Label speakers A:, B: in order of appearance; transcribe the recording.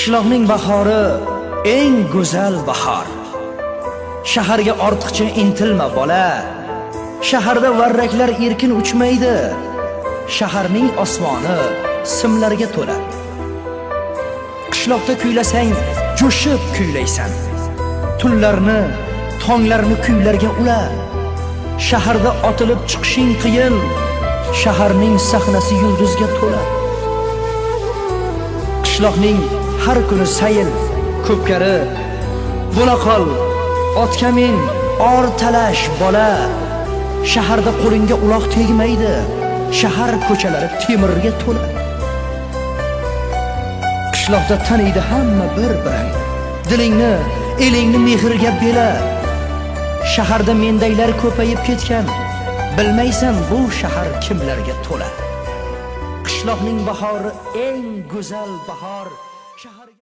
A: Qishloqning bahori eng go'zal bahor. Shaharga ortiqcha intilma bola. Shaharda varraklar erkin uchmaydi. Shaharning osmoni simlarga to'la. Qishloqda kuylasang, jo'shib kuylaysan. Tunlarni, tonglarni kuylarga ula. Shaharda otilib chiqishing qiyin. Shaharning sahnasi yulduzga to'la. Qishloqning har kuni sayil, ko'pkari, bo'la qol, otga min, or talash bola. Shaharda qo'lingga uloq tegmaydi. Shahar ko'chalari temirga to'la. Qishloqda taniydi hamma bir-birin. Dilingni, elingni mehrga bela. Shaharda mendaylar ko'payib ketgan. Bilmaysan bu shahar kimlarga to'la. Qishloqning bahori eng go'zal bahor.